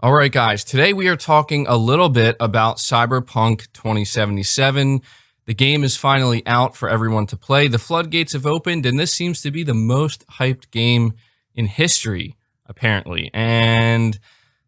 All right, guys, today we are talking a little bit about CyberPunk 2077. The game is finally out for everyone to play. The floodgates have opened, and this seems to be the most hyped game in history, apparently. And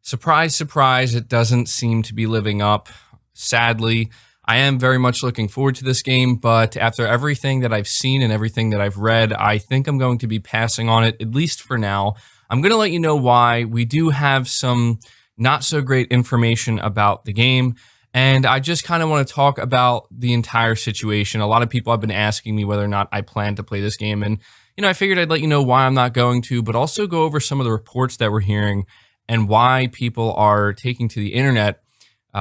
surprise, surprise, it doesn't seem to be living up, sadly. I am very much looking forward to this game, but after everything that I've seen and everything that I've read, I think I'm going to be passing on it, at least for now. I'm going to let you know why. We do have some not so great information about the game. And I just kind of want to talk about the entire situation. A lot of people have been asking me whether or not I plan to play this game. And, I figured I'd let you know why I'm not going to, but also go over some of the reports that we're hearing and why people are taking to the internet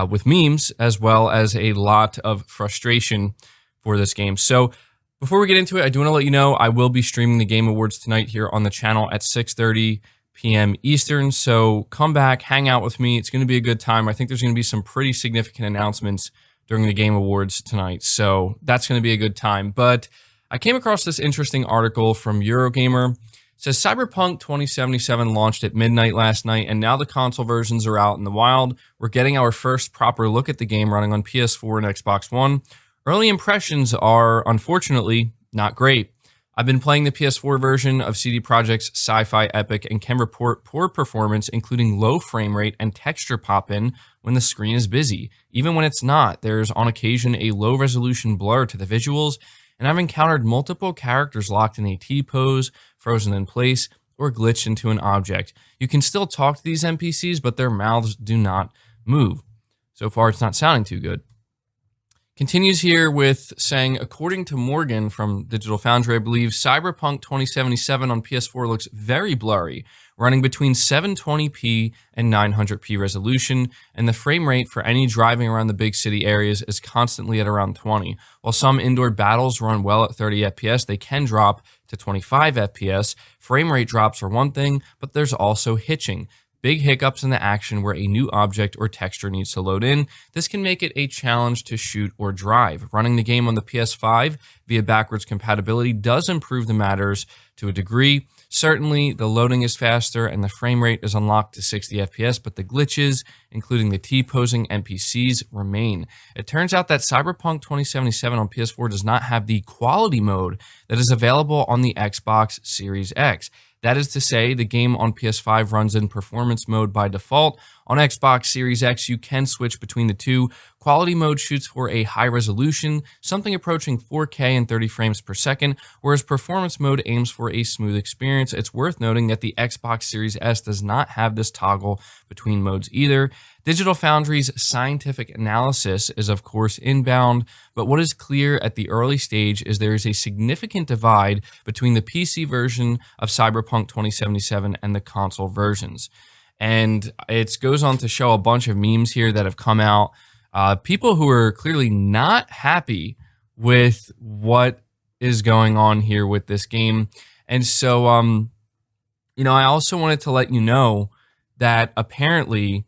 with memes, as well as a lot of frustration for this game. So before we get into it, I do want to let you know I will be streaming the Game Awards tonight here on the channel at 6:30 p.m. Eastern. So come back, hang out with me. It's going to be a good time. I think there's going to be some pretty significant announcements during the Game Awards tonight. So that's going to be a good time. But I came across this interesting article from Eurogamer. It says Cyberpunk 2077 launched at midnight last night, and now the console versions are out in the wild. We're getting our first proper look at the game running on PS4 and Xbox One. Early impressions are, unfortunately, not great. I've been playing the PS4 version of CD Projekt's Sci-Fi Epic and can report poor performance, including low frame rate and texture pop-in when the screen is busy. Even when it's not, there's on occasion a low-resolution blur to the visuals, and I've encountered multiple characters locked in a T-pose, frozen in place, or glitched into an object. You can still talk to these NPCs, but their mouths do not move. So far, it's not sounding too good. Continues here with saying, according to Morgan from Digital Foundry, I believe Cyberpunk 2077 on PS4 looks very blurry, running between 720p and 900p resolution, and the frame rate for any driving around the big city areas is constantly at around 20. While some indoor battles run well at 30 FPS, they can drop to 25 FPS. Frame rate drops are one thing, but there's also hitching. Big hiccups in the action where a new object or texture needs to load in. This can make it a challenge to shoot or drive. Running the game on the PS5 via backwards compatibility does improve the matters to a degree. Certainly, the loading is faster and the frame rate is unlocked to 60 FPS, but the glitches, including the T-posing NPCs, remain. It turns out that Cyberpunk 2077 on PS4 does not have the quality mode that is available on the Xbox Series X. That is to say, the game on PS5 runs in performance mode by default. On Xbox Series X, you can switch between the two. Quality mode shoots for a high resolution, something approaching 4K and 30 frames per second, whereas performance mode aims for a smooth experience. It's worth noting that the Xbox Series S does not have this toggle between modes either. Digital Foundry's scientific analysis is, of course, inbound, but what is clear at the early stage is there is a significant divide between the PC version of Cyberpunk 2077 and the console versions. And it goes on to show a bunch of memes here that have come out. People who are clearly not happy with what is going on here with this game. And so, I also wanted to let you know that apparently,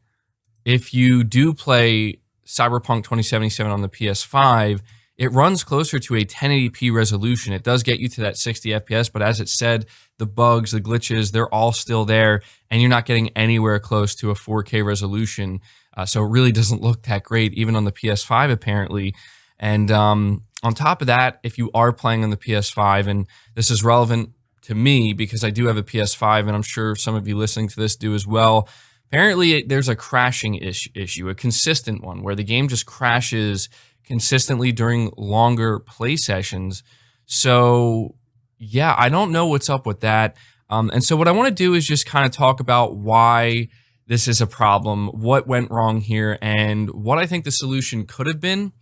if you do play Cyberpunk 2077 on the PS5, it runs closer to a 1080p resolution. It does get you to that 60 FPS, but as it said, the bugs, the glitches, they're all still there, and you're not getting anywhere close to a 4K resolution. So it really doesn't look that great, even on the PS5, apparently. And on top of that, if you are playing on the PS5, and this is relevant to me because I do have a PS5, and I'm sure some of you listening to this do as well, apparently there's a crashing issue, a consistent one, where the game just crashes consistently during longer play sessions. So, yeah, I don't know what's up with that. And so what I want to do is just kind of talk about why this is a problem, what went wrong here, and what I think the solution could have been,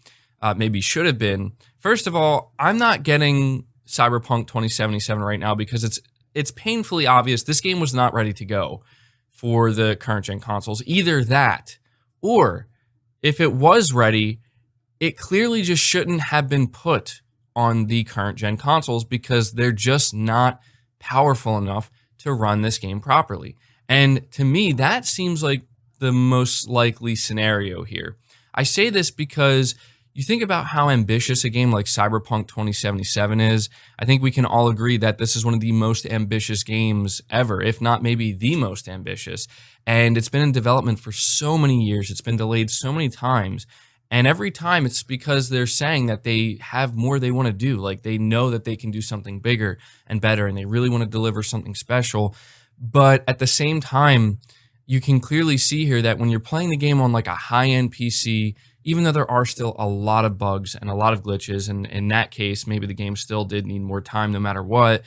maybe should have been. First of all, I'm not getting Cyberpunk 2077 right now because it's painfully obvious this game was not ready to go for the current gen consoles. Either that, or if it was ready, it clearly just shouldn't have been put on the current gen consoles because they're just not powerful enough to run this game properly. And to me, that seems like the most likely scenario here. I say this because You think about how ambitious a game like Cyberpunk 2077 is. I think we can all agree that this is one of the most ambitious games ever, if not maybe the most ambitious. And it's been in development for so many years. It's been delayed so many times. And every time it's because they're saying that they have more they want to do. Like they know that they can do something bigger and better, and they really want to deliver something special. But at the same time, you can clearly see here that when you're playing the game on like a high-end PC, even though there are still a lot of bugs and a lot of glitches, and in that case, maybe the game still did need more time no matter what,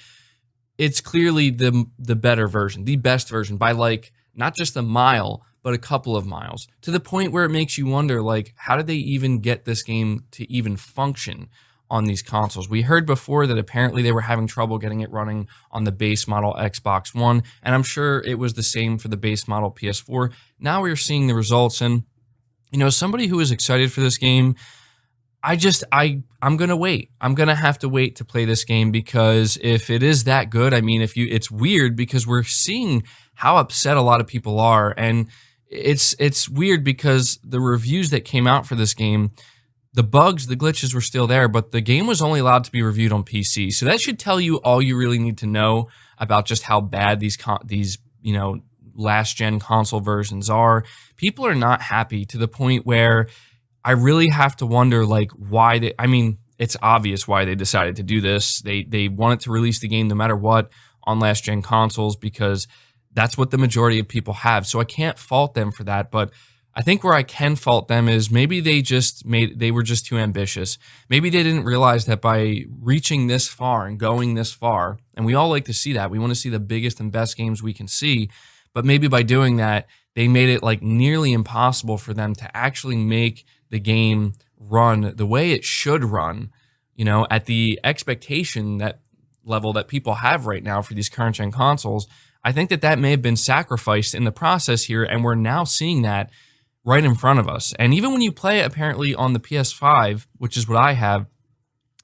it's clearly the better version, the best version by like not just a mile, but a couple of miles, to the point where it makes you wonder, like, how did they even get this game to even function on these consoles? We heard before that apparently they were having trouble getting it running on the base model Xbox One, and I'm sure it was the same for the base model PS4. Now we're seeing the results, and you know, somebody who is excited for this game, I'm gonna wait. I'm gonna have to wait to play this game, because if it is that good, I mean, it's weird because we're seeing how upset a lot of people are, and it's weird because the reviews that came out for this game, the bugs, the glitches were still there, but the game was only allowed to be reviewed on PC. So that should tell you all you really need to know about just how bad these you know, last gen console versions are. People are not happy, to the point where I really have to wonder, like, why they, I mean, it's obvious why they decided to do this. They wanted to release the game no matter what on last gen consoles, because that's what the majority of people have. So I can't fault them for that. But I think where I can fault them is maybe they were just too ambitious. Maybe they didn't realize that by reaching this far and going this far, and we all like to see that. We want to see the biggest and best games we can see. But maybe by doing that, they made it like nearly impossible for them to actually make the game run the way it should run, you know, at the expectation that level that people have right now for these current gen consoles. I think that may have been sacrificed in the process here, and we're now seeing that right in front of us. And even when you play it apparently on the PS5, which is what I have,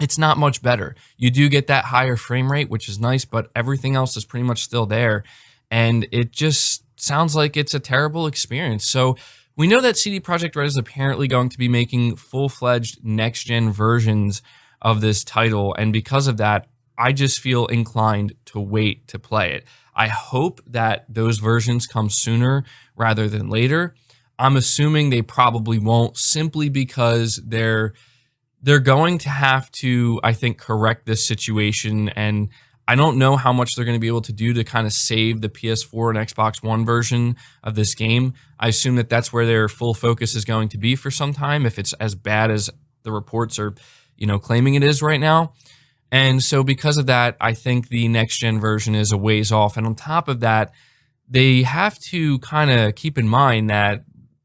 it's not much better. You do get that higher frame rate, which is nice, but everything else is pretty much still there. And it just sounds like it's a terrible experience. So we know that CD Projekt Red is apparently going to be making full-fledged next-gen versions of this title. And because of that, I just feel inclined to wait to play it. I hope that those versions come sooner rather than later. I'm assuming they probably won't, simply because they're going to have to, I think, correct this situation. And I don't know how much they're going to be able to do to kind of save the PS4 and Xbox One version of this game. I assume that that's where their full focus is going to be for some time, if it's as bad as the reports are, you know, claiming it is right now. And so because of that, I think the next-gen version is a ways off. And on top of that, they have to kind of keep in mind that,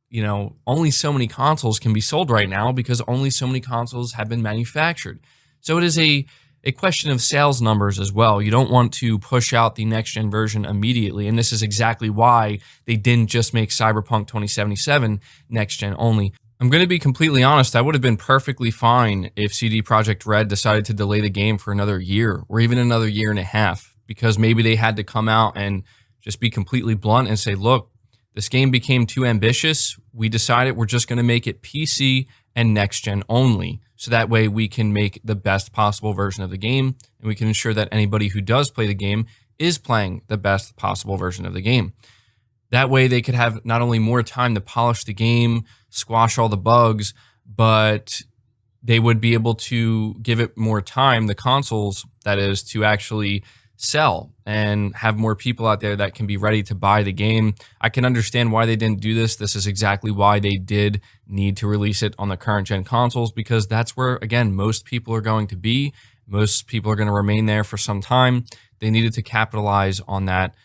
you know, only so many consoles can be sold right now, because only so many consoles have been manufactured. So it is a question of sales numbers as well. You don't want to push out the next-gen version immediately. And this is exactly why they didn't just make Cyberpunk 2077 next-gen only. I'm going to be completely honest, I would have been perfectly fine if CD Projekt Red decided to delay the game for another year, or even another year and a half, because maybe they had to come out and just be completely blunt and say, look, this game became too ambitious. We decided we're just going to make it PC and next-gen only, so that way we can make the best possible version of the game, and we can ensure that anybody who does play the game is playing the best possible version of the game. That way they could have not only more time to polish the game, squash all the bugs, but they would be able to give it more time, the consoles, that is, to actually sell and have more people out there that can be ready to buy the game. I can understand why they didn't do this. This is exactly why they did need to release it on the current gen consoles, because that's where, again, most people are going to be. Most people are going to remain there for some time. They needed to capitalize on that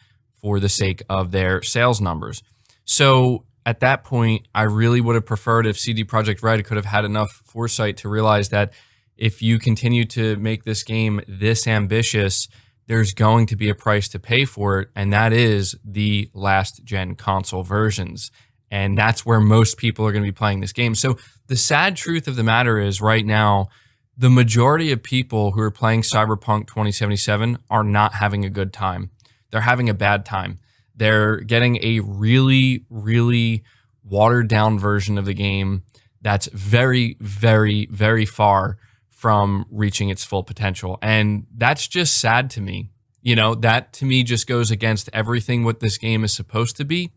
for the sake of their sales numbers. So at that point, I really would have preferred if CD Projekt Red could have had enough foresight to realize that if you continue to make this game this ambitious, there's going to be a price to pay for it, and that is the last gen console versions. And that's where most people are going to be playing this game. So the sad truth of the matter is, right now, the majority of people who are playing Cyberpunk 2077 are not having a good time. They're having a bad time. They're getting a really, really watered down version of the game that's very, very, very far from reaching its full potential. And that's just sad to me. You know, that to me just goes against everything what this game is supposed to be.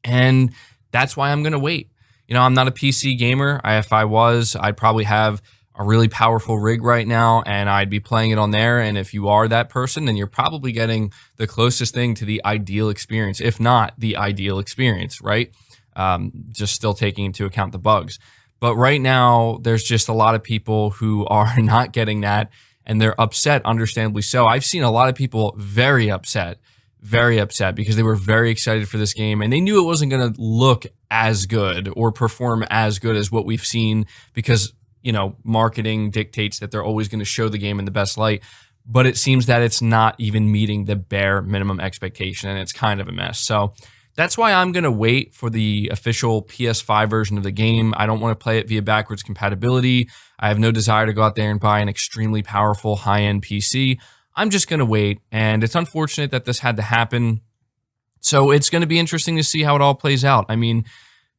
And that's why I'm going to wait. You know, I'm not a PC gamer. If I was, I'd probably have a really powerful rig right now and I'd be playing it on there. And if you are that person, then you're probably getting the closest thing to the ideal experience, if not the ideal experience, right? Just still taking into account the bugs. But right now, there's just a lot of people who are not getting that and they're upset, understandably so. I've seen a lot of people very upset because they were very excited for this game and they knew it wasn't going to look as good or perform as good as what we've seen because, you know, marketing dictates that they're always going to show the game in the best light. But it seems that it's not even meeting the bare minimum expectation and it's kind of a mess. So that's why I'm going to wait for the official PS5 version of the game. I don't want to play it via backwards compatibility. I have no desire to go out there and buy an extremely powerful high-end PC. I'm just going to wait, and it's unfortunate that this had to happen. So it's going to be interesting to see how it all plays out. I mean,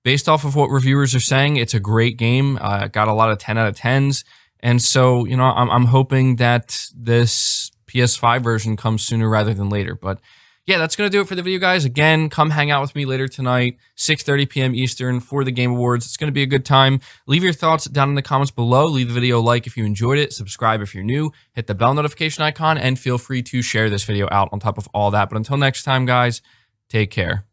based off of what reviewers are saying, it's a great game. Got a lot of 10 out of 10s. And so, you know, I'm hoping that this PS5 version comes sooner rather than later. But yeah, that's going to do it for the video, guys. Again, come hang out with me later tonight, 6:30 p.m. Eastern for the Game Awards. It's going to be a good time. Leave your thoughts down in the comments below. Leave the video a like if you enjoyed it. Subscribe if you're new. Hit the bell notification icon, and feel free to share this video out on top of all that. But until next time, guys, take care.